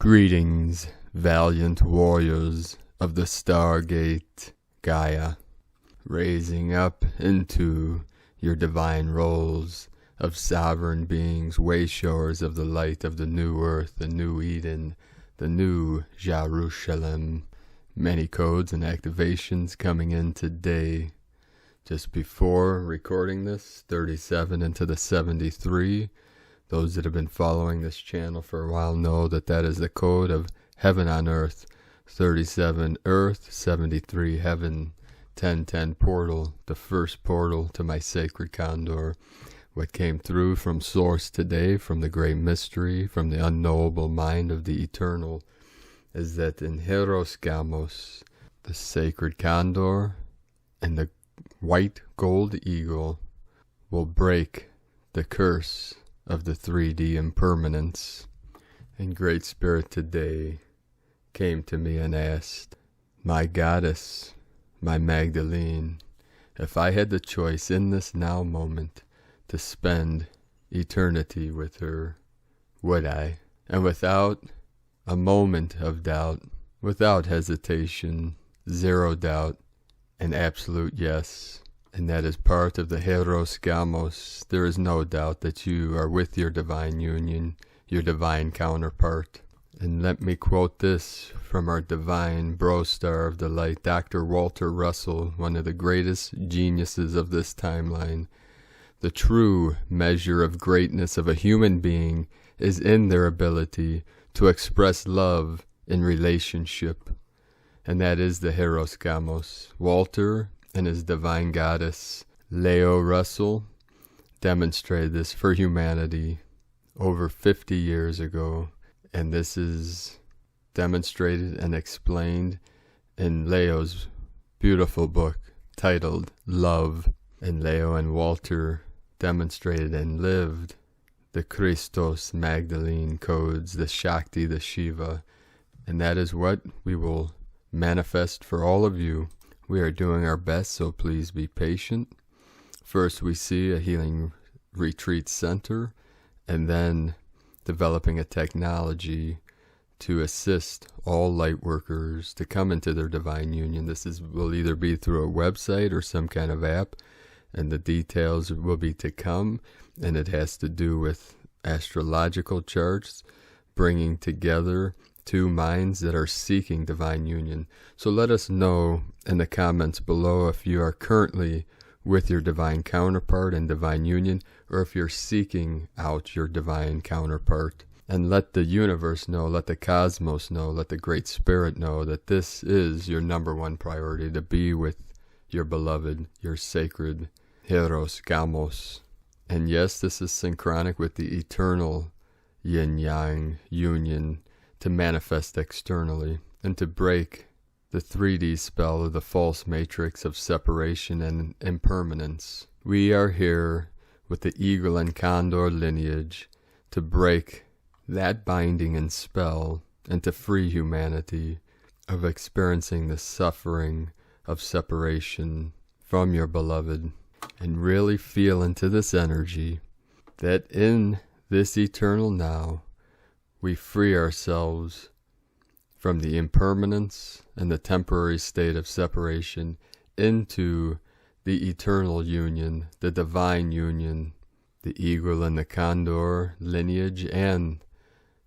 Greetings, valiant warriors of the Stargate Gaia, raising up into your divine roles of sovereign beings, wayshowers of the light of the new earth, the new Eden, the new Jerusalem. Many codes and activations coming in today. Just before recording this, 37 into the 73. Those that have been following this channel for a while know that that is the code of heaven on earth. 37 earth, 73 heaven, 1010 portal, the first portal to my sacred condor. What came through from source today, from the great mystery, from the unknowable mind of the eternal, is that in Hieros Gamos, the sacred condor and the white gold eagle will break the curse of the 3D impermanence. And Great Spirit today came to me and asked, my goddess, my Magdalene, if I had the choice in this now moment to spend eternity with her, would I? And without a moment of doubt, without hesitation, zero doubt, an absolute yes. And that is part of the Hieros Gamos. There is no doubt that you are with your divine union, your divine counterpart. And let me quote this from our divine bro star of the light, Dr. Walter Russell, one of the greatest geniuses of this timeline. The true measure of greatness of a human being is in their ability to express love in relationship. And that is the Hieros Gamos. Walter and his divine goddess, Leo Russell, demonstrated this for humanity over 50 years ago. And this is demonstrated and explained in Leo's beautiful book titled Love. And Leo and Walter demonstrated and lived the Christos Magdalene codes, the Shakti, the Shiva. And that is what we will manifest for all of you. We are doing our best, so please be patient. First, we see a healing retreat center, and then developing a technology to assist all light workers to come into their divine union. This will either be through a website or some kind of app, and the details will be to come, and it has to do with astrological charts, bringing together two minds that are seeking divine union. So let us know in the comments below if you are currently with your divine counterpart in divine union, or if you're seeking out your divine counterpart. And let the universe know, let the cosmos know, let the Great Spirit know that this is your number one priority, to be with your beloved, your sacred Hieros Gamos. And yes, this is synchronic with the eternal yin-yang union, to manifest externally and to break the 3D spell of the false matrix of separation and impermanence. We are here with the eagle and condor lineage to break that binding and spell and to free humanity of experiencing the suffering of separation from your beloved, and really feel into this energy that in this eternal now we free ourselves from the impermanence and the temporary state of separation into the eternal union, the divine union, the eagle and the condor lineage, and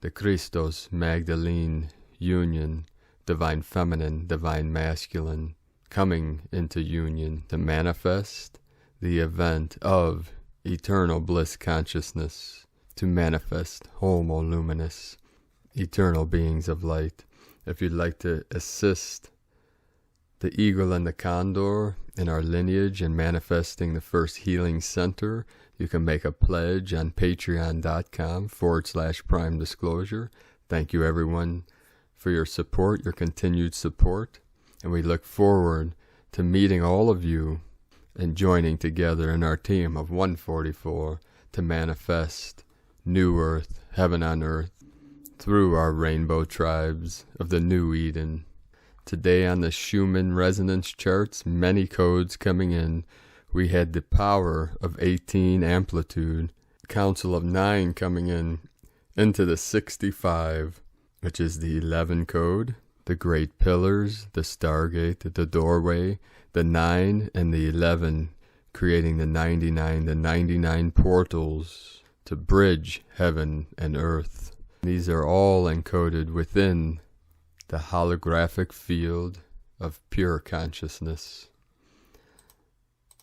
the Christos Magdalene union, divine feminine, divine masculine, coming into union to manifest the event of eternal bliss consciousness, to manifest Homo Luminous, eternal beings of light. If you'd like to assist the eagle and the condor in our lineage and manifesting the first healing center, you can make a pledge on patreon.com/prime disclosure. Thank you everyone for your support, your continued support, and we look forward to meeting all of you and joining together in our team of 144 to manifest New Earth, Heaven on Earth, through our rainbow tribes of the New Eden. Today on the Schumann resonance charts, many codes coming in. We had the power of 18 amplitude, Council of 9 coming in into the 65, which is the 11 code, the great pillars, the stargate, the doorway, the 9 and the 11, creating the 99 portals to bridge heaven and earth. These are all encoded within the holographic field of pure consciousness.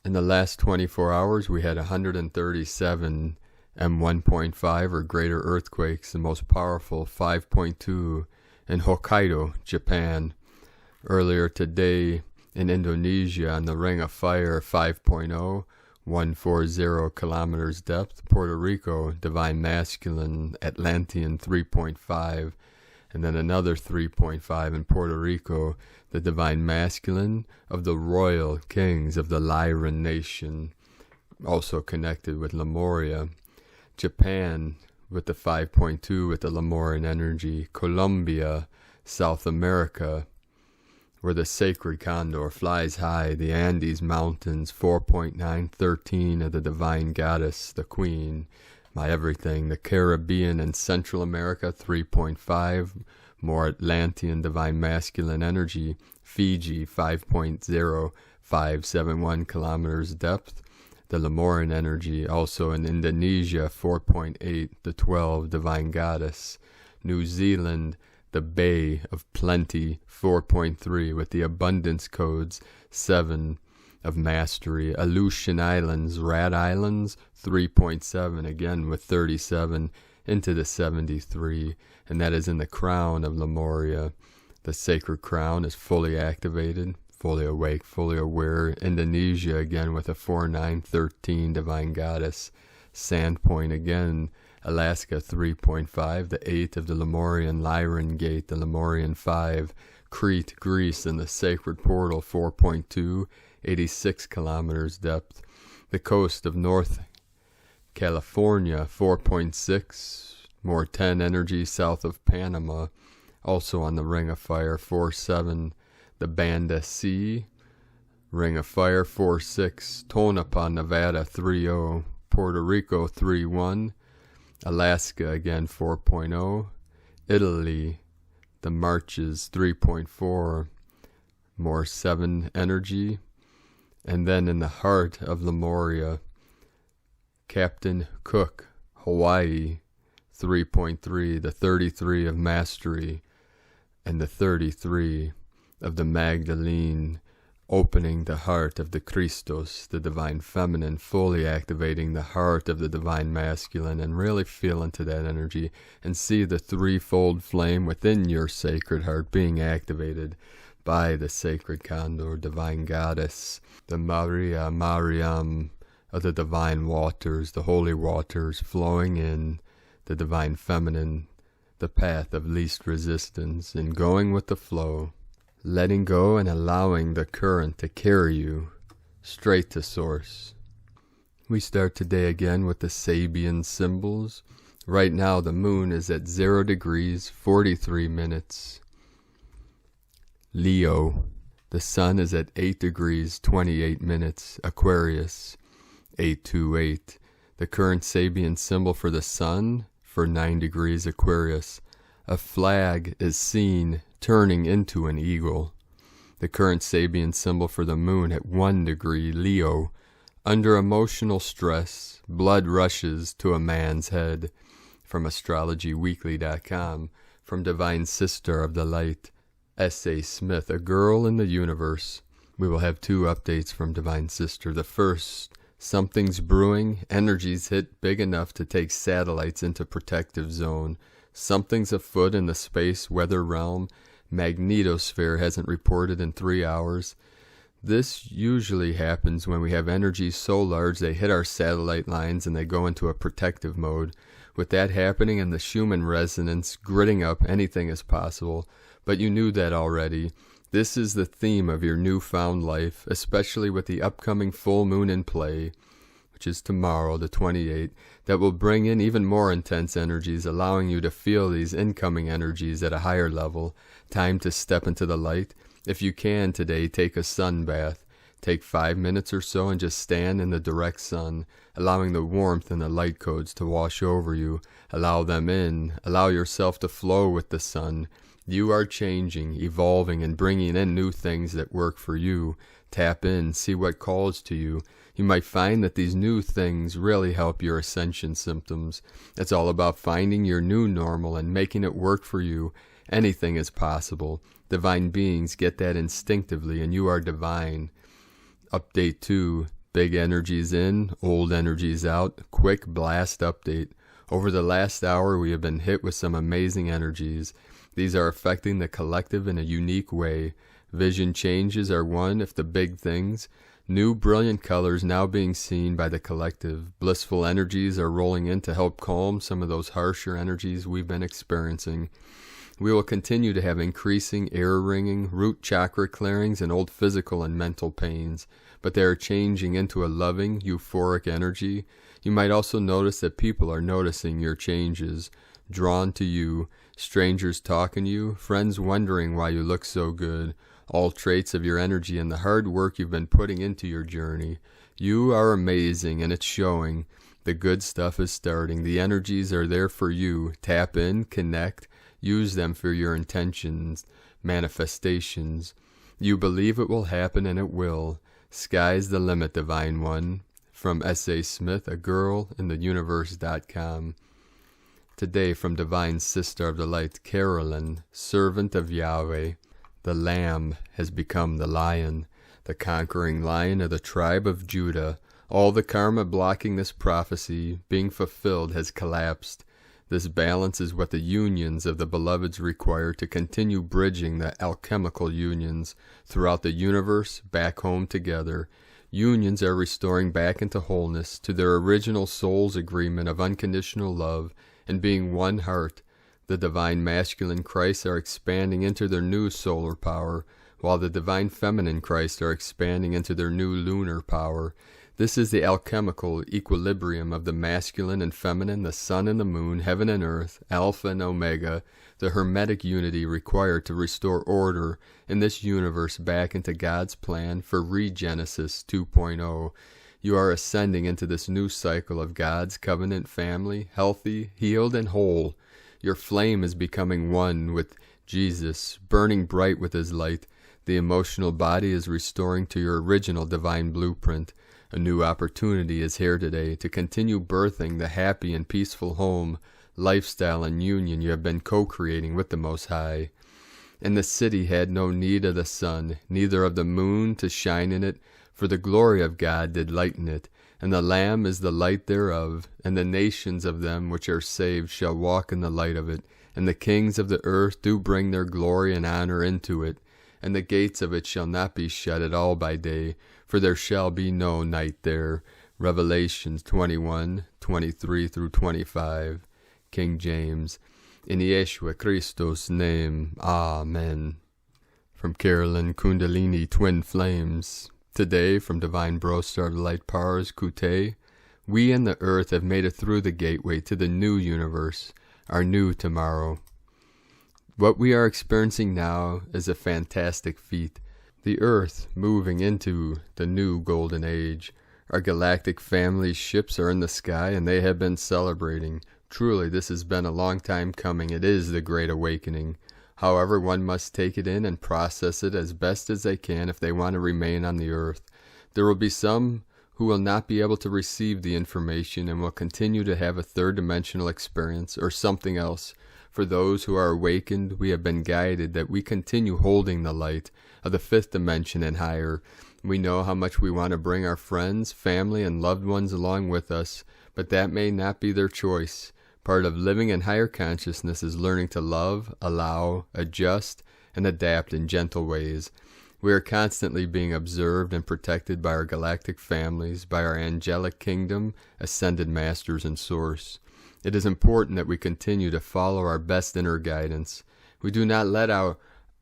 In the last 24 hours, we had 137 M1.5 or greater earthquakes, the most powerful 5.2 in Hokkaido, Japan. Earlier today in Indonesia on the Ring of Fire 5.0, 140 kilometers depth. Puerto Rico, Divine Masculine, Atlantean 3.5, and then another 3.5 in Puerto Rico, the Divine Masculine of the Royal Kings of the Lyran Nation, also connected with Lemuria. Japan with the 5.2 with the Lemurian energy. Colombia, South America, where the sacred condor flies high. The Andes Mountains, 4.913 of the Divine Goddess, the Queen, my everything. The Caribbean and Central America, 3.5, more Atlantean Divine Masculine energy. Fiji, 5.0571 kilometers depth. The Lemurian energy, also in Indonesia, 4.8, the 12, Divine Goddess. New Zealand, the Bay of Plenty, 4.3, with the abundance codes, 7 of Mastery. Aleutian Islands, Rat Islands, 3.7, again with 37 into the 73, and that is in the crown of Lemuria. The sacred crown is fully activated, fully awake, fully aware. Indonesia again with a 4913 Divine Goddess. Sandpoint again. Alaska 3.5, the 8 of the Lemurian Lyran Gate, the Lemurian 5. Crete, Greece, and the Sacred Portal 4.2, 86 kilometers depth. The coast of North California 4.6, more 10 energy south of Panama, also on the Ring of Fire 4.7. The Banda Sea, Ring of Fire 4.6, Tonopah, Nevada 3.0, Puerto Rico 3.1, Alaska again 4.0, Italy, the Marches 3.4, more 7 energy, and then in the heart of Lemuria, Captain Cook, Hawaii 3.3, the 33 of Mastery, and the 33 of the Magdalene, opening the heart of the Christos, the Divine Feminine, fully activating the heart of the Divine Masculine, and really feel into that energy and see the threefold flame within your sacred heart being activated by the sacred condor, Divine Goddess, the Maria Mariam of the divine waters, the holy waters flowing in, the Divine Feminine, the path of least resistance, and going with the flow, letting go and allowing the current to carry you straight to source. We start today again with the Sabian symbols. Right now the moon is at 0 degrees, 43 minutes. Leo. The sun is at 8 degrees, 28 minutes. Aquarius, 828. The current Sabian symbol for the sun, for 9 degrees Aquarius. A flag is seen turning into an eagle. The current Sabian symbol for the moon at 1 degree Leo. Under emotional stress, blood rushes to a man's head. From astrologyweekly.com. From Divine Sister of the Light, S.A. Smith, A Girl in the Universe. We will have 2 updates from Divine Sister. The first, something's brewing. Energies hit big enough to take satellites into protective zone. Something's afoot in the space weather realm. Magnetosphere hasn't reported in 3 hours. This usually happens when we have energies so large they hit our satellite lines and they go into a protective mode. With that happening and the Schumann resonance gritting up, anything is possible. But you knew that already. This is the theme of your newfound life, especially with the upcoming full moon in play, which is tomorrow, the 28th, that will bring in even more intense energies, allowing you to feel these incoming energies at a higher level. Time to step into the light. If you can today, take a sun bath. Take 5 minutes or so and just stand in the direct sun, allowing the warmth and the light codes to wash over you. Allow them in. Allow yourself to flow with the sun. You are changing, evolving, and bringing in new things that work for you. Tap in, see what calls to you. You might find that these new things really help your ascension symptoms. It's all about finding your new normal and making it work for you. Anything is possible. Divine beings get that instinctively, and you are divine. Update 2. Big energies in, old energies out. Quick blast update. Over the last hour, we have been hit with some amazing energies. These are affecting the collective in a unique way. Vision changes are one of the big things. New brilliant colors now being seen by the collective. Blissful energies are rolling in to help calm some of those harsher energies we've been experiencing. We will continue to have increasing ear ringing, root chakra clearings, and old physical and mental pains, but they are changing into a loving, euphoric energy. You might also notice that people are noticing your changes, drawn to you, strangers talking to you, friends wondering why you look so good, all traits of your energy and the hard work you've been putting into your journey. You are amazing, and it's showing. The good stuff is starting. The energies are there for you. Tap in, connect, use them for your intentions, manifestations. You believe it will happen, and it will. Sky's the limit, Divine One. From S.A. Smith, a girl in the universe.com. Today from Divine Sister of the Light, Carolyn, servant of Yahweh. The lamb has become the lion, the conquering lion of the tribe of Judah. All the karma blocking this prophecy being fulfilled has collapsed. This balance is what the unions of the beloveds require to continue bridging the alchemical unions throughout the universe back home together. Unions are restoring back into wholeness to their original soul's agreement of unconditional love and being one heart. The divine masculine Christs are expanding into their new solar power, while the divine feminine Christs are expanding into their new lunar power. This is the alchemical equilibrium of the masculine and feminine, the sun and the moon, heaven and earth, alpha and omega, the hermetic unity required to restore order in this universe back into God's plan for Regenesis 2.0. You are ascending into this new cycle of God's covenant family, healthy, healed, and whole. Your flame is becoming one with Jesus, burning bright with his light. The emotional body is restoring to your original divine blueprint. A new opportunity is here today to continue birthing the happy and peaceful home, lifestyle, and union you have been co-creating with the Most High. And the city had no need of the sun, neither of the moon to shine in it, for the glory of God did lighten it. And the Lamb is the light thereof, and the nations of them which are saved shall walk in the light of it. And the kings of the earth do bring their glory and honor into it. And the gates of it shall not be shut at all by day, for there shall be no night there. Revelations 21:23-25. King James. In Yeshua Christos' name. Amen. From Carolyn Kundalini Twin Flames. Today, from Divine Bro Star of Light Pars Kute, we and the earth have made it through the gateway to the new universe, our new tomorrow. What we are experiencing now is a fantastic feat. The earth moving into the new golden age. Our galactic family ships are in the sky and they have been celebrating. Truly, this has been a long time coming. It is the Great Awakening. However, one must take it in and process it as best as they can if they want to remain on the earth. There will be some who will not be able to receive the information and will continue to have a third-dimensional experience or something else. For those who are awakened, we have been guided that we continue holding the light of the fifth dimension and higher. We know how much we want to bring our friends, family, and loved ones along with us, but that may not be their choice. Part of living in higher consciousness is learning to love, allow, adjust, and adapt in gentle ways. We are constantly being observed and protected by our galactic families, by our angelic kingdom, ascended masters, and source. It is important that we continue to follow our best inner guidance. We do not let our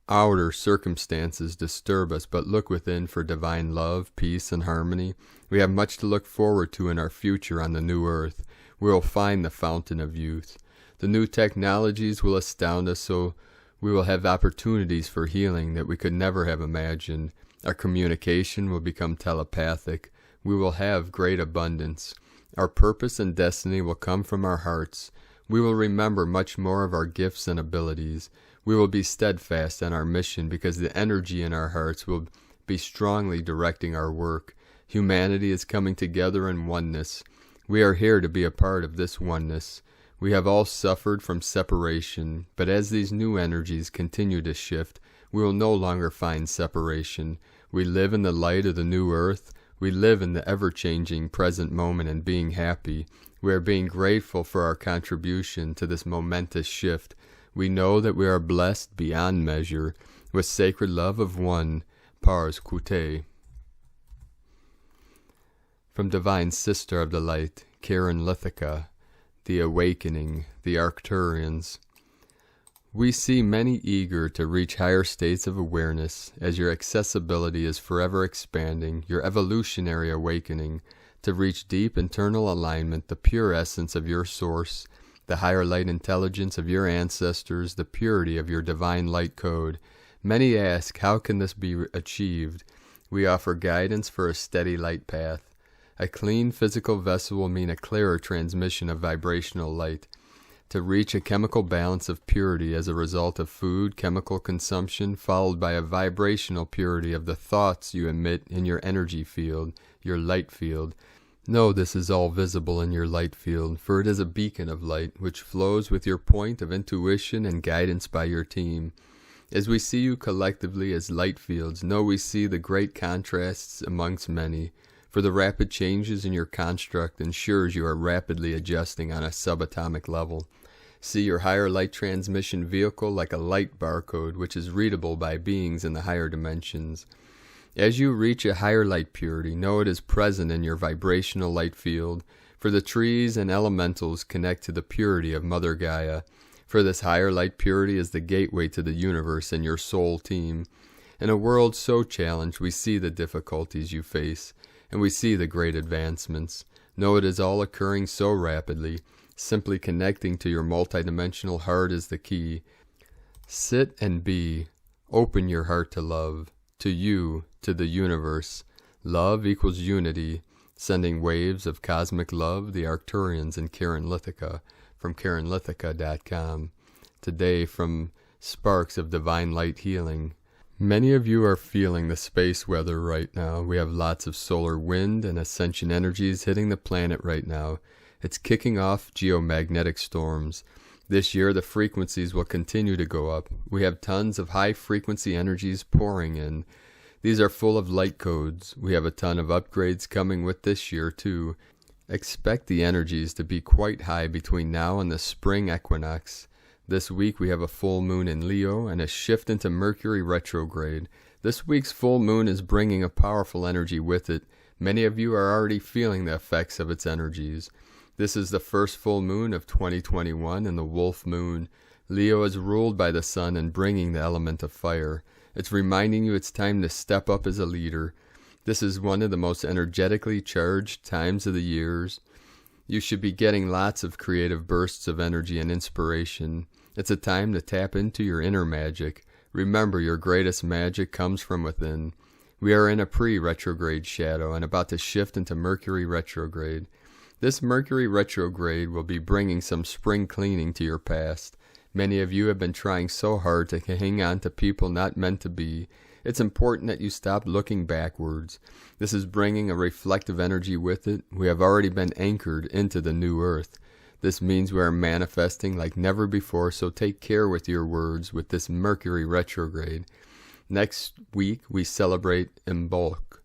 outer circumstances disturb us, but look within for divine love, peace, and harmony. We have much to look forward to in our future on the new earth. We will find the fountain of youth. The new technologies will astound us, so we will have opportunities for healing that we could never have imagined. Our communication will become telepathic. We will have great abundance. Our purpose and destiny will come from our hearts. We will remember much more of our gifts and abilities. We will be steadfast on our mission because the energy in our hearts will be strongly directing our work. Humanity is coming together in oneness. We are here to be a part of this oneness. We have all suffered from separation, but as these new energies continue to shift, we will no longer find separation. We live in the light of the new earth. We live in the ever-changing present moment and being happy. We are being grateful for our contribution to this momentous shift. We know that we are blessed beyond measure with sacred love of one, Pars Kute. From Divine Sister of the Light, Karen Lithica, The Awakening, the Arcturians. We see many eager to reach higher states of awareness as your accessibility is forever expanding, your evolutionary awakening, to reach deep internal alignment, the pure essence of your source, the higher light intelligence of your ancestors, the purity of your divine light code. Many ask, how can this be achieved? We offer guidance for a steady light path. A clean physical vessel will mean a clearer transmission of vibrational light. To reach a chemical balance of purity as a result of food, chemical consumption, followed by a vibrational purity of the thoughts you emit in your energy field, your light field. Know this is all visible in your light field, for it is a beacon of light which flows with your point of intuition and guidance by your team. As we see you collectively as light fields, know we see the great contrasts amongst many, for the rapid changes in your construct ensures you are rapidly adjusting on a subatomic level. See your higher light transmission vehicle like a light barcode which is readable by beings in the higher dimensions. As you reach a higher light purity, know it is present in your vibrational light field, for the trees and elementals connect to the purity of Mother Gaia. For this higher light purity is the gateway to the universe and your soul team. In a world so challenged, we see the difficulties you face, and we see the great advancements. Know it is all occurring so rapidly. Simply connecting to your multidimensional heart is the key. Sit and be. Open your heart to love, to you, to the universe. Love equals unity. Sending waves of cosmic love, the Arcturians and Karen Lithica, from KarenLithica.com. Today from Sparks of Divine Light Healing. Many of you are feeling the space weather right now. We have lots of solar wind and ascension energies hitting the planet right now. It's kicking off geomagnetic storms. This year the frequencies will continue to go up. We have tons of high frequency energies pouring in. These are full of light codes. We have a ton of upgrades coming with this year too. Expect the energies to be quite high between now and the spring equinox. This week we have a full moon in Leo and a shift into Mercury retrograde. This week's full moon is bringing a powerful energy with it. Many of you are already feeling the effects of its energies. This is the first full moon of 2021 and the wolf moon. Leo is ruled by the sun and bringing the element of fire. It's reminding you it's time to step up as a leader. This is one of the most energetically charged times of the years. You should be getting lots of creative bursts of energy and inspiration. It's a time to tap into your inner magic. Remember, your greatest magic comes from within. We are in a pre-retrograde shadow and about to shift into Mercury retrograde. This Mercury retrograde will be bringing some spring cleaning to your past. Many of you have been trying so hard to hang on to people not meant to be. It's important that you stop looking backwards. This is bringing a reflective energy with it. We have already been anchored into the new earth. This means we are manifesting like never before, so take care with your words with this Mercury retrograde. Next week, we celebrate Imbolc.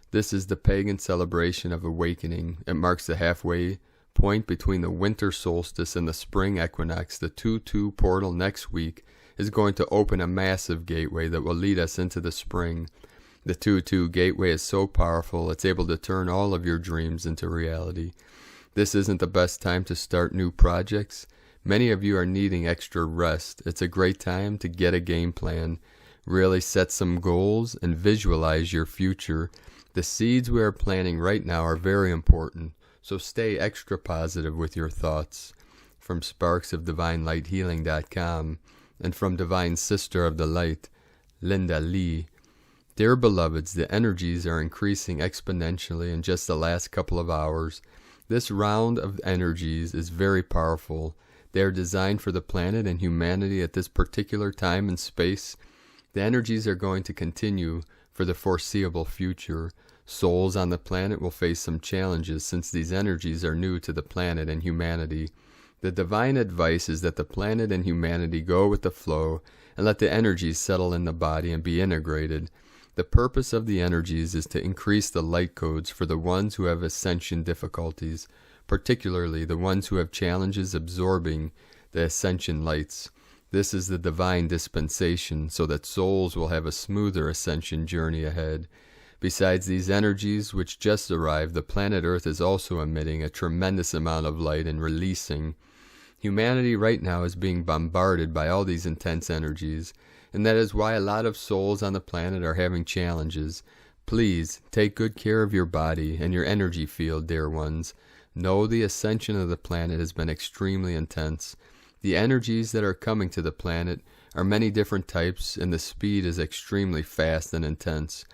This is the pagan celebration of awakening. It marks the halfway point between the winter solstice and the spring equinox. The 2-2 portal next week is going to open a massive gateway that will lead us into the spring. The 2-2 gateway is so powerful, it's able to turn all of your dreams into reality. This isn't the best time to start new projects. Many of you are needing extra rest. It's a great time to get a game plan. Really set some goals and visualize your future. The seeds we are planting right now are very important, so stay extra positive with your thoughts. From sparksofdivinelighthealing.com and from Divine Sister of the Light, Linda Lee. Dear beloveds, the energies are increasing exponentially in just the last couple of hours. This round of energies is very powerful. They are designed for the planet and humanity at this particular time and space. The energies are going to continue for the foreseeable future. Souls on the planet will face some challenges since these energies are new to the planet and humanity. The divine advice is that the planet and humanity go with the flow and let the energies settle in the body and be integrated. The purpose of the energies is to increase the light codes for the ones who have ascension difficulties, particularly the ones who have challenges absorbing the ascension lights. This is the divine dispensation, so that souls will have a smoother ascension journey ahead. Besides these energies which just arrived, the planet Earth is also emitting a tremendous amount of light and releasing. Humanity right now is being bombarded by all these intense energies, and that is why a lot of souls on the planet are having challenges. Please, take good care of your body and your energy field, dear ones. Know the ascension of the planet has been extremely intense. The energies that are coming to the planet are many different types, and the speed is extremely fast and intense.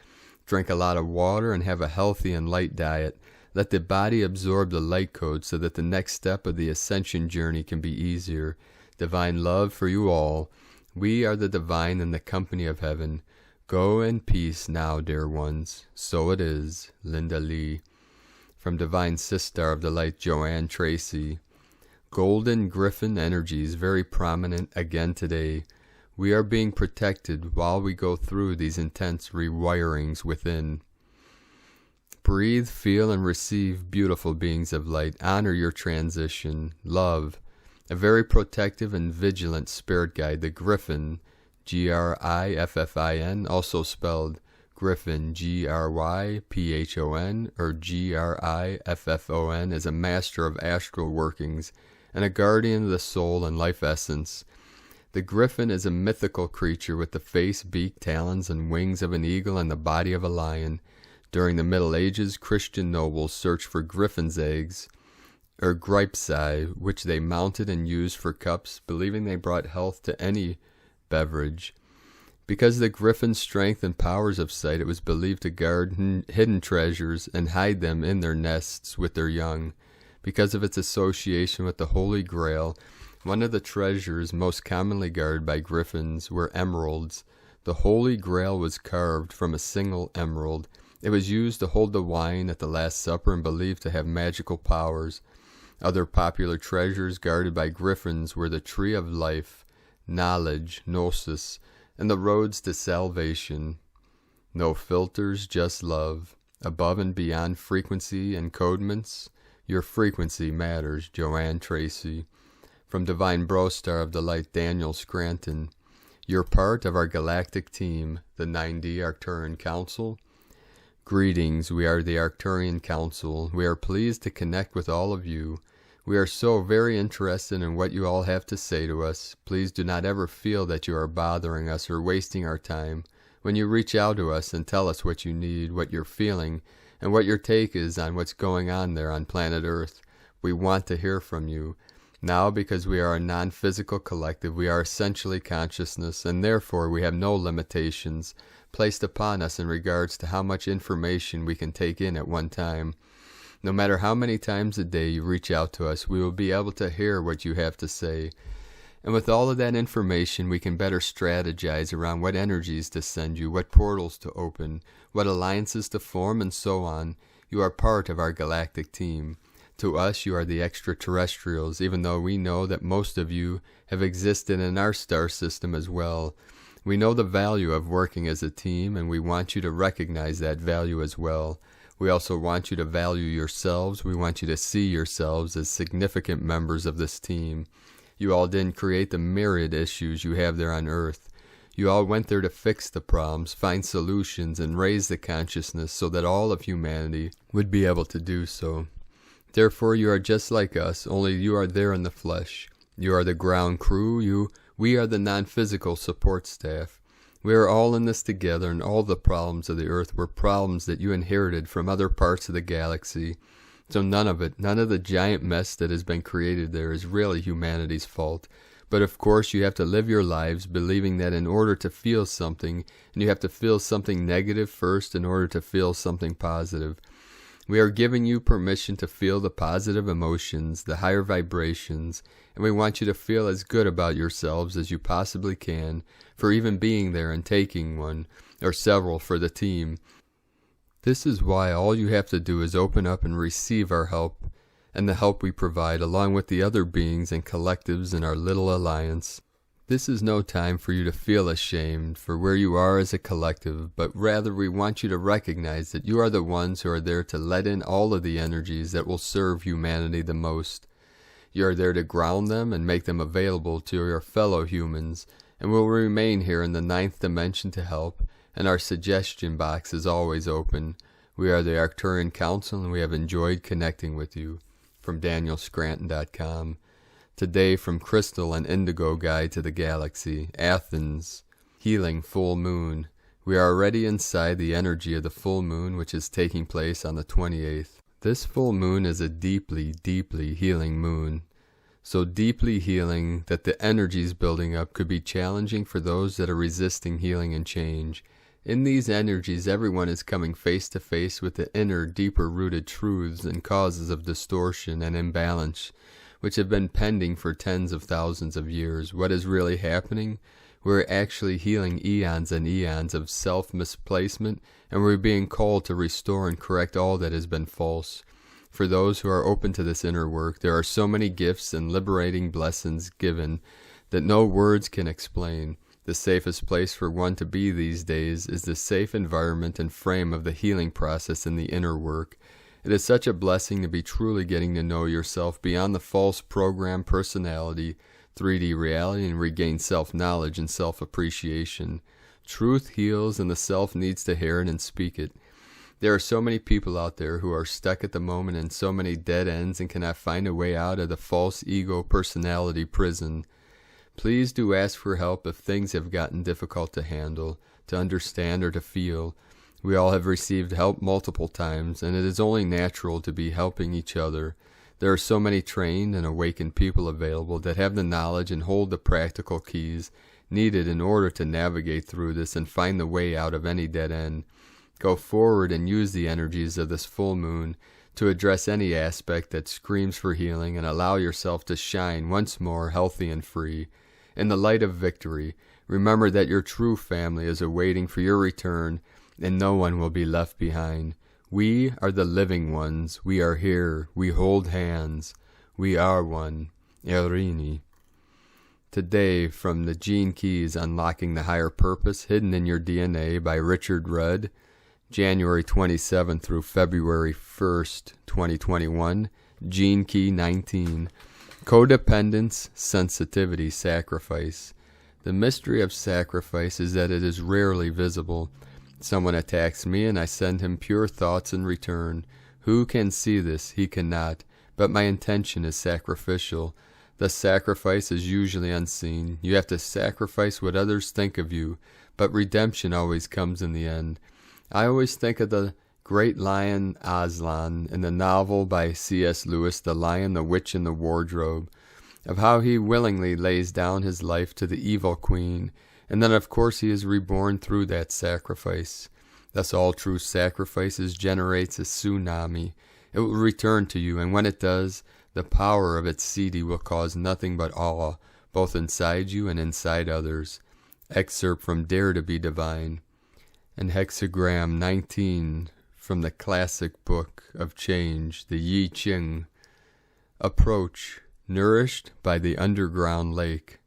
Drink a lot of water and have a healthy and light diet. Let the body absorb the light code so that the next step of the ascension journey can be easier. Divine love for you all. We are the divine in the company of heaven. Go in peace now, dear ones. So it is. Linda Lee. From Divine Sister of the Light, Joanne Tracy. Golden griffin energies very prominent again today. We are being protected while we go through these intense rewirings within. Breathe, feel, and receive, beautiful beings of light. Honor your transition. Love. A very protective and vigilant spirit guide, the griffin, Griffin, also spelled griffin, Gryphon, or Griffon, is a master of astral workings and a guardian of the soul and life essence. The griffin is a mythical creature with the face, beak, talons, and wings of an eagle and the body of a lion. During the Middle Ages, Christian nobles searched for griffin's eggs, or gripsai, which they mounted and used for cups, believing they brought health to any beverage. Because of the griffin's strength and powers of sight, it was believed to guard hidden treasures and hide them in their nests with their young. Because of its association with the Holy Grail, one of the treasures most commonly guarded by griffins were emeralds. The Holy Grail was carved from a single emerald. It was used to hold the wine at the Last Supper and believed to have magical powers. Other popular treasures guarded by griffins were the Tree of Life, Knowledge, Gnosis, and the roads to salvation. No filters, just love. Above and beyond frequency encodements, your frequency matters. Joanne Tracy. From Divine Brostar of the Light, Daniel Scranton. You're part of our galactic team, the 9D Arcturian Council. Greetings, we are the Arcturian Council. We are pleased to connect with all of you. We are so very interested in what you all have to say to us. Please do not ever feel that you are bothering us or wasting our time. When you reach out to us and tell us what you need, what you're feeling, and what your take is on what's going on there on planet Earth, we want to hear from you. Now, because we are a non-physical collective, we are essentially consciousness, and therefore we have no limitations placed upon us in regards to how much information we can take in at one time. No matter how many times a day you reach out to us, we will be able to hear what you have to say. And with all of that information, we can better strategize around what energies to send you, what portals to open, what alliances to form, and so on. You are part of our galactic team. To us, you are the extraterrestrials, even though we know that most of you have existed in our star system as well. We know the value of working as a team, and we want you to recognize that value as well. We also want you to value yourselves. We want you to see yourselves as significant members of this team. You all didn't create the myriad issues you have there on Earth. You all went there to fix the problems, find solutions, and raise the consciousness so that all of humanity would be able to do so. Therefore, you are just like us, only you are there in the flesh. You are the ground crew. We are the non-physical support staff. We are all in this together, and all the problems of the Earth were problems that you inherited from other parts of the galaxy. So none of the giant mess that has been created there is really humanity's fault. But of course you have to live your lives believing that in order to feel something, and you have to feel something negative first in order to feel something positive. We are giving you permission to feel the positive emotions, the higher vibrations, and we want you to feel as good about yourselves as you possibly can for even being there and taking one, or several for the team. This is why all you have to do is open up and receive our help, and the help we provide along with the other beings and collectives in our little alliance. This is no time for you to feel ashamed for where you are as a collective, but rather we want you to recognize that you are the ones who are there to let in all of the energies that will serve humanity the most. You are there to ground them and make them available to your fellow humans, and will remain here in the 9th dimension to help, and our suggestion box is always open. We are the Arcturian Council, and we have enjoyed connecting with you. From DanielScranton.com. Today, from Crystal and Indigo Guide to the Galaxy, Athens, Healing Full Moon. We are already inside the energy of the full moon, which is taking place on the 28th. This full moon is a deeply, deeply healing moon. So deeply healing that the energies building up could be challenging for those that are resisting healing and change. In these energies, everyone is coming face to face with the inner, deeper-rooted truths and causes of distortion and imbalance, which have been pending for tens of thousands of years. What is really happening? We're actually healing eons and eons of self-misplacement, and we're being called to restore and correct all that has been false. For those who are open to this inner work, there are so many gifts and liberating blessings given that no words can explain. The safest place for one to be these days is the safe environment and frame of the healing process in the inner work. It is such a blessing to be truly getting to know yourself beyond the false program personality, 3D reality, and regain self-knowledge and self-appreciation. Truth heals, and the self needs to hear it and speak it. There are so many people out there who are stuck at the moment in so many dead ends and cannot find a way out of the false ego personality prison. Please do ask for help if things have gotten difficult to handle, to understand, or to feel. We all have received help multiple times, and it is only natural to be helping each other. There are so many trained and awakened people available that have the knowledge and hold the practical keys needed in order to navigate through this and find the way out of any dead end. Go forward and use the energies of this full moon to address any aspect that screams for healing, and allow yourself to shine once more healthy and free. In the light of victory, remember that your true family is awaiting for your return, and no one will be left behind. We are the living ones. We are here. We hold hands. We are one. Erini. Today, from the Gene Keys, Unlocking the Higher Purpose Hidden in Your DNA by Richard Rudd, January 27 through February 1st, 2021, Gene Key 19. Codependence, sensitivity, sacrifice. The mystery of sacrifice is that it is rarely visible. Someone attacks me and I send him pure thoughts in return. Who can see this? He cannot. But my intention is sacrificial. The sacrifice is usually unseen. You have to sacrifice what others think of you, but redemption always comes in the end. I always think of the great lion Aslan in the novel by C.S. Lewis, The Lion, the Witch, and the Wardrobe, of how he willingly lays down his life to the evil queen, and then of course he is reborn through that sacrifice. Thus all true sacrifices generates a tsunami. It will return to you, and when it does, the power of its siddhi will cause nothing but awe, both inside you and inside others. Excerpt from Dare to be Divine. And hexagram 19 from the classic book of change, the Yi Ching. Approach, nourished by the underground lake.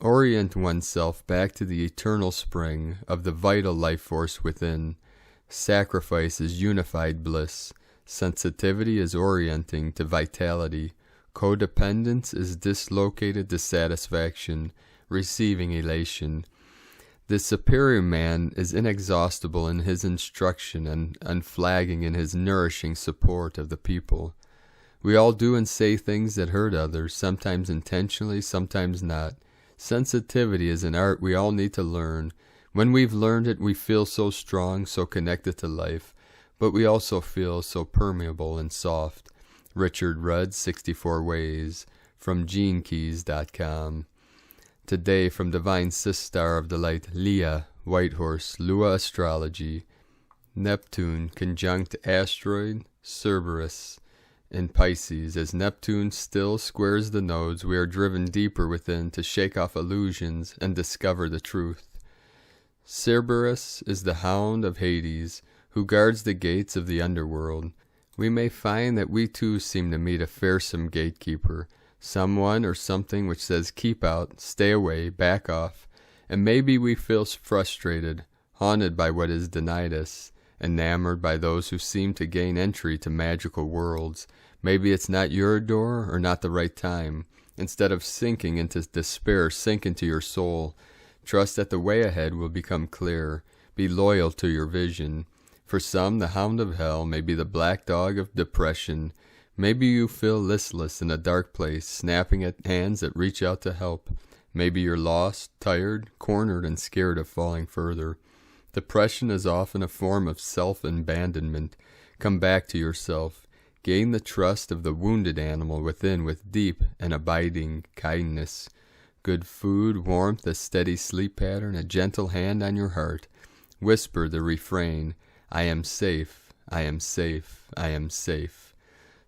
Orient oneself back to the eternal spring of the vital life force within. Sacrifice is unified bliss. Sensitivity is orienting to vitality. Codependence is dislocated dissatisfaction, receiving elation. The superior man is inexhaustible in his instruction and unflagging in his nourishing support of the people. We all do and say things that hurt others, sometimes intentionally, sometimes not. Sensitivity is an art we all need to learn. When we've learned it, we feel so strong, so connected to life, but we also feel so permeable and soft. Richard Rudd, 64 Ways, from GeneKeys.com. Today from Divine Sistar of the Light, Leah, White Horse, Lua Astrology, Neptune conjunct asteroid Cerberus in Pisces. As Neptune still squares the nodes, we are driven deeper within to shake off illusions and discover the truth. Cerberus is the hound of Hades, who guards the gates of the underworld. We may find that we too seem to meet a fearsome gatekeeper, someone or something which says keep out, stay away, back off, and maybe we feel frustrated, haunted by what is denied us, enamored by those who seem to gain entry to magical worlds. Maybe it's not your door or not the right time. Instead of sinking into despair, sink into your soul. Trust that the way ahead will become clear. Be loyal to your vision. For some, the hound of hell may be the black dog of depression. Maybe you feel listless in a dark place, snapping at hands that reach out to help. Maybe you're lost, tired, cornered, and scared of falling further. Depression is often a form of self-abandonment. Come back to yourself. Gain the trust of the wounded animal within with deep and abiding kindness. Good food, warmth, a steady sleep pattern, a gentle hand on your heart. Whisper the refrain, I am safe, I am safe, I am safe.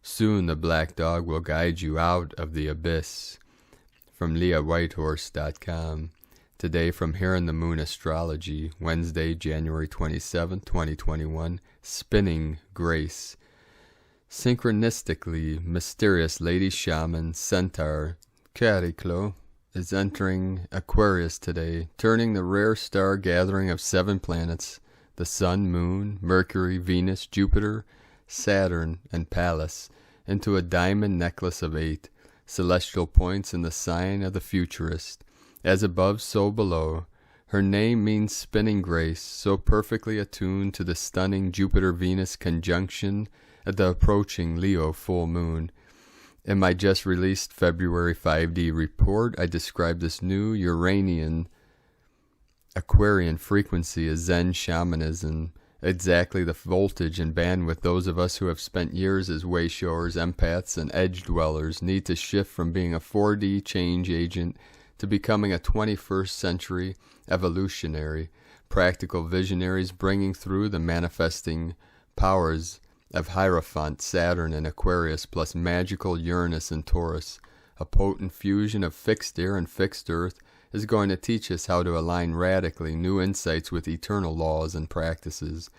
Soon the black dog will guide you out of the abyss. From LeahWhitehorse.com. Today from Here in the Moon Astrology, Wednesday, January 27, 2021, Spinning Grace. Synchronistically, mysterious lady shaman, centaur, Cariclo, is entering Aquarius today, turning the rare star gathering of 7 planets, the Sun, Moon, Mercury, Venus, Jupiter, Saturn, and Pallas, into a diamond necklace of 8, celestial points in the sign of the futurist. As above, so below. Her name means spinning grace, so perfectly attuned to the stunning Jupiter-Venus conjunction at the approaching Leo full moon. In my just released February 5D report, I described this new Uranian Aquarian frequency as Zen shamanism, exactly the voltage and bandwidth those of us who have spent years as wayshowers, empaths, and edge dwellers need to shift from being a 4D change agent to becoming a 21st century evolutionary, practical visionaries bringing through the manifesting powers of Hierophant, Saturn, and Aquarius, plus magical Uranus and Taurus. A potent fusion of fixed air and fixed earth is going to teach us how to align radically new insights with eternal laws and practices.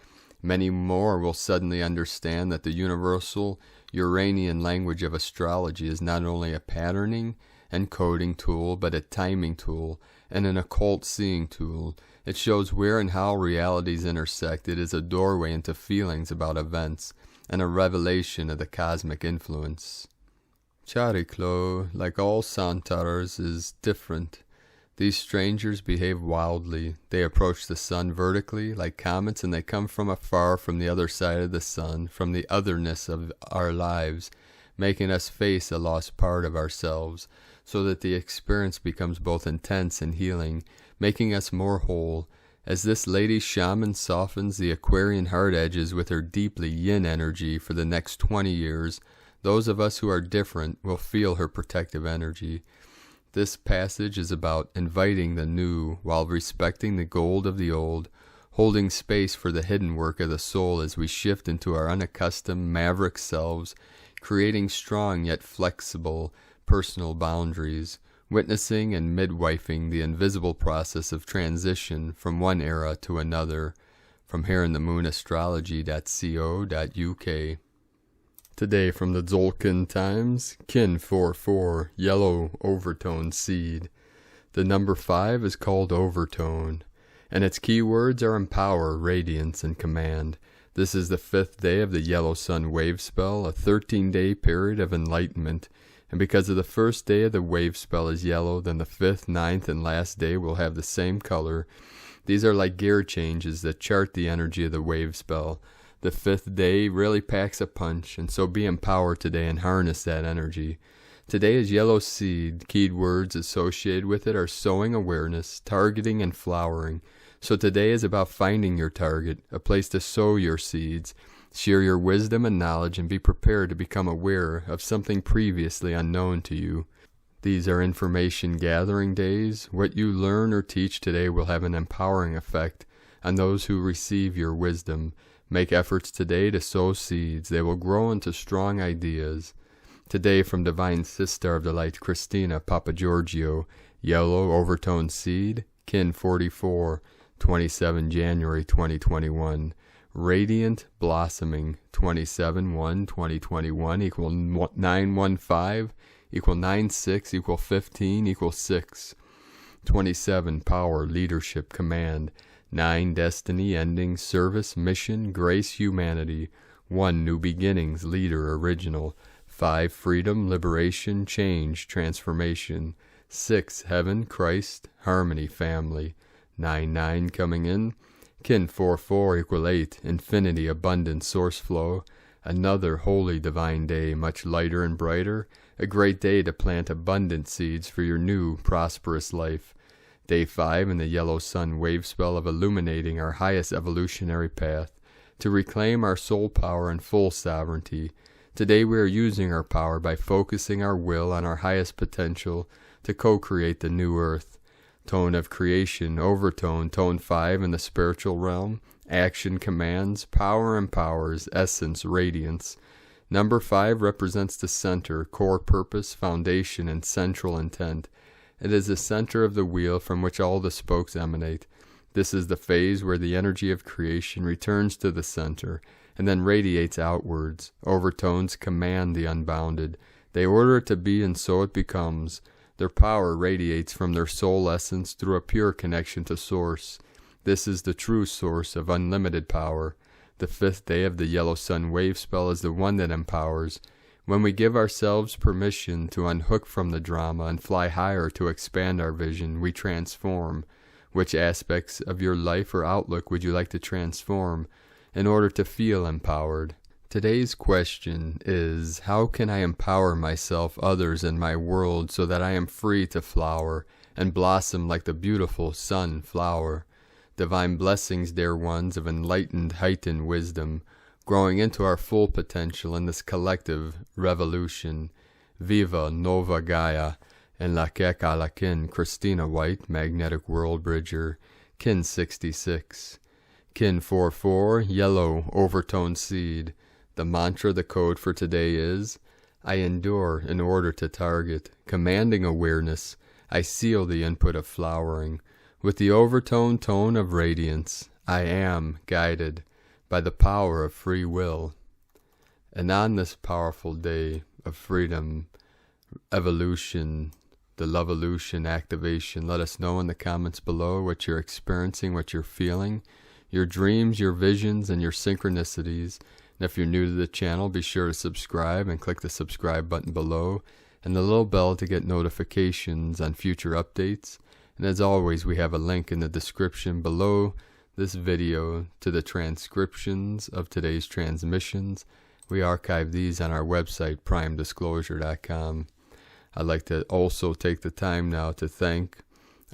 Many more will suddenly understand that the universal Uranian language of astrology is not only a patterning and coding tool, but a timing tool and an occult seeing tool. It shows where and how realities intersect. It is a doorway into feelings about events and a revelation of the cosmic influence. Chariclo, like all centaurs, is different. These strangers behave wildly. They approach the sun vertically, like comets, and they come from afar, from the other side of the sun, from the otherness of our lives, making us face a lost part of ourselves, so that the experience becomes both intense and healing, making us more whole. As this lady shaman softens the Aquarian heart edges with her deeply yin energy for the next 20 years, those of us who are different will feel her protective energy. This passage is about inviting the new while respecting the gold of the old, holding space for the hidden work of the soul as we shift into our unaccustomed maverick selves, creating strong yet flexible personal boundaries, witnessing and midwifing the invisible process of transition from one era to another. From Here in the Moon Astrology.co.uk. Today from the Zolkin Times, Kin 44, yellow overtone seed. The number 5 is called overtone, and its keywords are empower, radiance, and command. This is the 5th day of the yellow sun wave spell, a 13-day period of enlightenment. And because of the first day of the wave spell is yellow, then the 5th, 9th, and last day will have the same color. These are like gear changes that chart the energy of the wave spell. The 5th day really packs a punch, and so be empowered today and harness that energy. Today is yellow seed. Keyed words associated with it are sowing awareness, targeting, and flowering. So today is about finding your target, a place to sow your seeds. Share your wisdom and knowledge and be prepared to become aware of something previously unknown to you. These are information gathering days. What you learn or teach today will have an empowering effect on those who receive your wisdom. Make efforts today to sow seeds. They will grow into strong ideas. Today from Divine Sister of the Light, Christina Papa Giorgio, yellow overtone seed, kin 44, 27 January 2021. Radiant blossoming, 27/1/2021 equal 915 equal 96 equal 15 equal 6. 27 power, leadership, command. 9 destiny, ending, service, mission, grace, humanity. 1 new beginnings, leader, original. 5 freedom, liberation, change, transformation. 6 heaven, Christ, harmony, family. 9 coming in. Kin 4 equal 8, infinity, abundance, source flow. Another holy divine day, much lighter and brighter. A great day to plant abundant seeds for your new, prosperous life. Day 5 in the yellow sun wave spell of illuminating our highest evolutionary path, to reclaim our soul power and full sovereignty. Today we are using our power by focusing our will on our highest potential to co-create the new earth. Tone of creation, overtone, tone 5 in the spiritual realm. Action commands, power empowers, essence, radiance. Number 5 represents the center, core purpose, foundation, and central intent. It is the center of the wheel from which all the spokes emanate. This is the phase where the energy of creation returns to the center and then radiates outwards. Overtones command the unbounded. They order it to be, and so it becomes. Their power radiates from their soul essence through a pure connection to Source. This is the true source of unlimited power. The 5th day of the yellow sun wave spell is the one that empowers. When we give ourselves permission to unhook from the drama and fly higher to expand our vision, we transform. Which aspects of your life or outlook would you like to transform in order to feel empowered? Today's question is, how can I empower myself, others, and my world so that I am free to flower and blossom like the beautiful sunflower? Divine blessings, dear ones, of enlightened, heightened wisdom, growing into our full potential in this collective revolution. Viva Nova Gaia, and La Keka La Kin, Christina White, Magnetic World Bridger, kin 66. Kin 44, yellow, overtone seed. The mantra, the code for today is, I endure in order to target, commanding awareness. I seal the input of flowering. With the overtone tone of radiance, I am guided by the power of free will. And on this powerful day of freedom, evolution, the Loveolution activation, let us know in the comments below what you're experiencing, what you're feeling, your dreams, your visions, and your synchronicities. And if you're new to the channel, be sure to subscribe and click the subscribe button below and the little bell to get notifications on future updates. And as always, we have a link in the description below this video to the transcriptions of today's transmissions. We archive these on our website, primedisclosure.com. I'd like to also take the time now to thank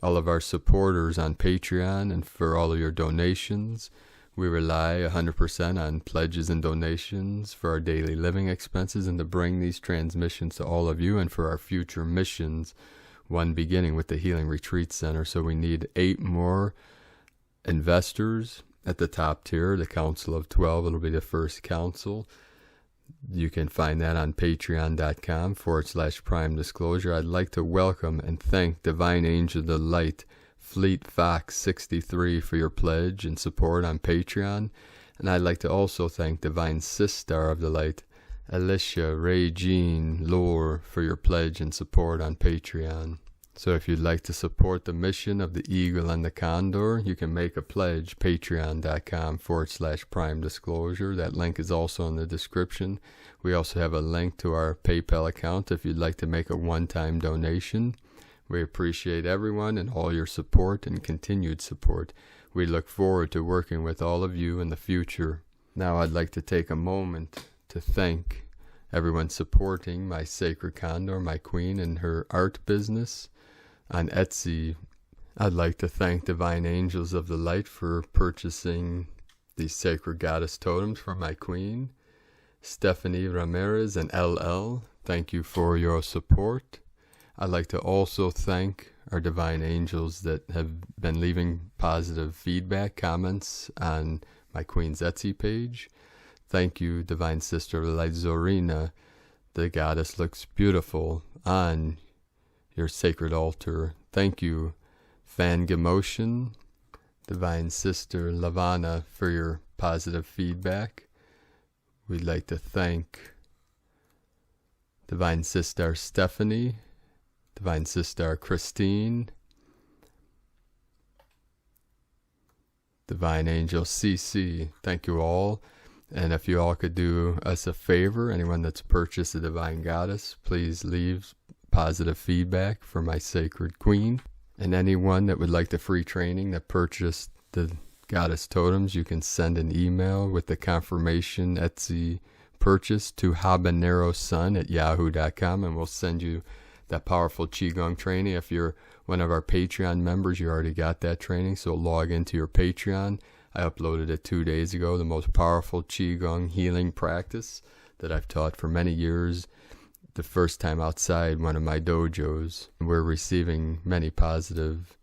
all of our supporters on Patreon and for all of your donations. We rely 100% on pledges and donations for our daily living expenses and to bring these transmissions to all of you and for our future missions. One beginning with the Healing Retreat Center. So we need 8 more investors at the top tier, the Council of 12. It'll be the first council. You can find that on patreon.com/prime disclosure. I'd like to welcome and thank Divine Angel of the Light, Fleet Fox 63 for your pledge and support on Patreon. And I'd like to also thank Divine Sister of the Light, Alicia, Ray, Jean, Lore for your pledge and support on Patreon. So if you'd like to support the mission of the Eagle and the Condor, you can make a pledge, patreon.com/prime disclosure. That link is also in the description. We also have a link to our PayPal account if you'd like to make a one-time donation. We appreciate everyone and all your support and continued support. We look forward to working with all of you in the future. Now I'd like to take a moment to thank everyone supporting my Sacred Condor, my queen, and her art business on Etsy. I'd like to thank Divine Angels of the Light for purchasing these Sacred Goddess totems for my queen. Stephanie Ramirez and LL, thank you for your support. I'd like to also thank our divine angels that have been leaving positive feedback, comments on my Queen's Etsy page. Thank you, Divine Sister Light Zorina. The goddess looks beautiful on your sacred altar. Thank you, Fan Gamotion, Divine Sister Lavana, for your positive feedback. We'd like to thank Divine Sister Stephanie, Divine Sister Christine, Divine Angel CC. Thank you all. And if you all could do us a favor, anyone that's purchased a Divine Goddess, please leave positive feedback for my sacred queen. And anyone that would like the free training that purchased the Goddess Totems, you can send an email with the confirmation Etsy purchase to habanerosun@yahoo.com, and we'll send you that powerful Qigong training. If you're one of our Patreon members, you already got that training, so log into your Patreon. I uploaded it 2 days ago, the most powerful Qigong healing practice that I've taught for many years, the first time outside one of my dojos. We're receiving many positive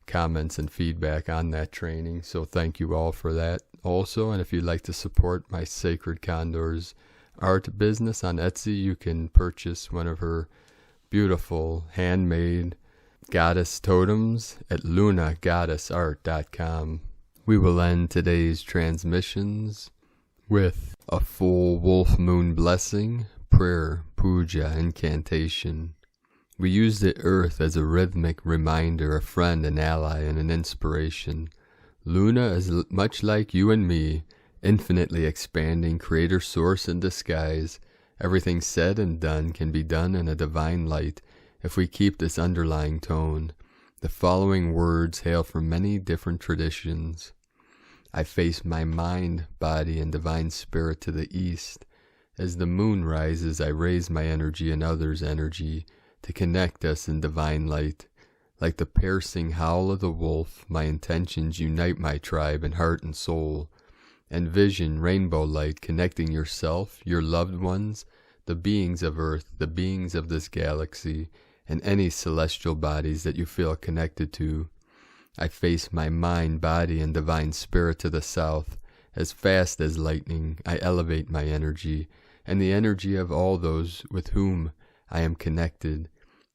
comments and feedback on that training, so thank you all for that also. And if you'd like to support my Sacred Condors art business on Etsy, you can purchase one of her beautiful handmade goddess totems at lunagoddessart.com. We will end today's transmissions with a full wolf moon blessing, prayer, puja, incantation. We use the earth as a rhythmic reminder, a friend, an ally, and an inspiration. Luna is much like you and me, infinitely expanding, creator, source, and disguise. Everything said and done can be done in a divine light if we keep this underlying tone. The following words hail from many different traditions. I face my mind, body, and divine spirit to the east. As the moon rises, I raise my energy and others' energy to connect us in divine light. Like the piercing howl of the wolf, my intentions unite my tribe in heart and soul. Envision rainbow light connecting yourself, your loved ones, the beings of Earth, the beings of this galaxy, and any celestial bodies that you feel connected to. I face my mind, body, and divine spirit to the south. As fast as lightning, I elevate my energy, and the energy of all those with whom I am connected.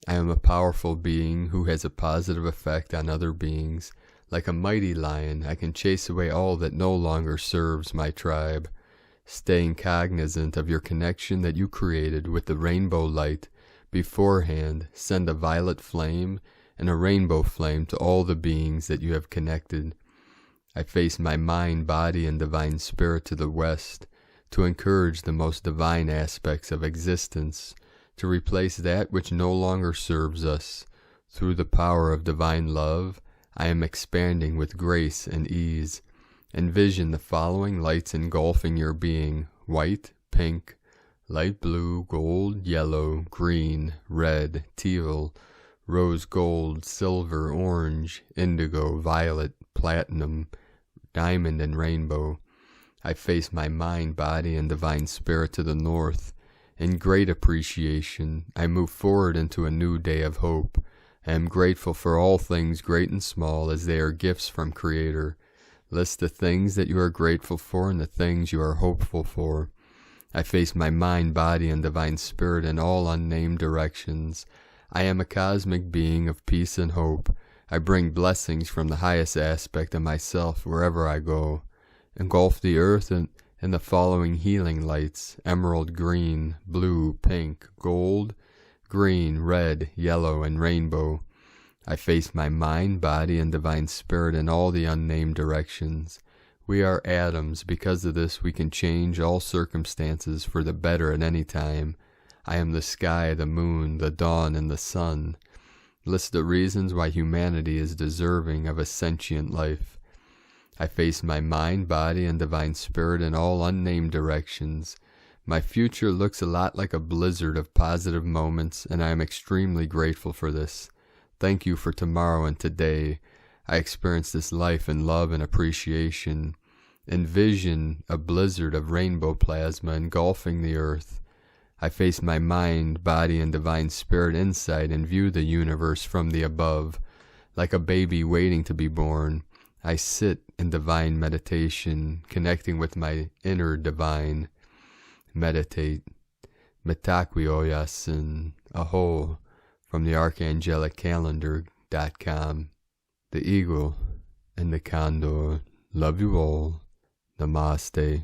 I am a powerful being who has a positive effect on other beings. Like a mighty lion, I can chase away all that no longer serves my tribe. Staying cognizant of your connection that you created with the rainbow light, beforehand send a violet flame and a rainbow flame to all the beings that you have connected. I face my mind, body, and divine spirit to the west to encourage the most divine aspects of existence, to replace that which no longer serves us. Through the power of divine love, I am expanding with grace and ease. Envision the following lights engulfing your being: white, pink, light blue, gold, yellow, green, red, teal, rose gold, silver, orange, indigo, violet, platinum, diamond, and rainbow. I face my mind, body, and divine spirit to the north. In great appreciation, I move forward into a new day of hope. I am grateful for all things great and small, as they are gifts from Creator. List the things that you are grateful for and the things you are hopeful for. I face my mind, body, and divine spirit in all unnamed directions. I am a cosmic being of peace and hope. I bring blessings from the highest aspect of myself wherever I go. Engulf the earth in the following healing lights: emerald green, blue, pink, gold, green, red, yellow, and rainbow. I face my mind, body, and divine spirit in all the unnamed directions. We are atoms. Because of this, we can change all circumstances for the better at any time. I am the sky, the moon, the dawn, and the sun. List the reasons why humanity is deserving of a sentient life. I face my mind, body, and divine spirit in all unnamed directions. My future looks a lot like a blizzard of positive moments, and I am extremely grateful for this. Thank you for tomorrow and today. I experience this life in love and appreciation. Envision a blizzard of rainbow plasma engulfing the earth. I face my mind, body, and divine spirit inside and view the universe from the above. Like a baby waiting to be born, I sit in divine meditation, connecting with my inner divine. Meditate. Mitakuyoyasin, Aho, from the archangelicalendar.com. The Eagle and the Condor love you all. Namaste.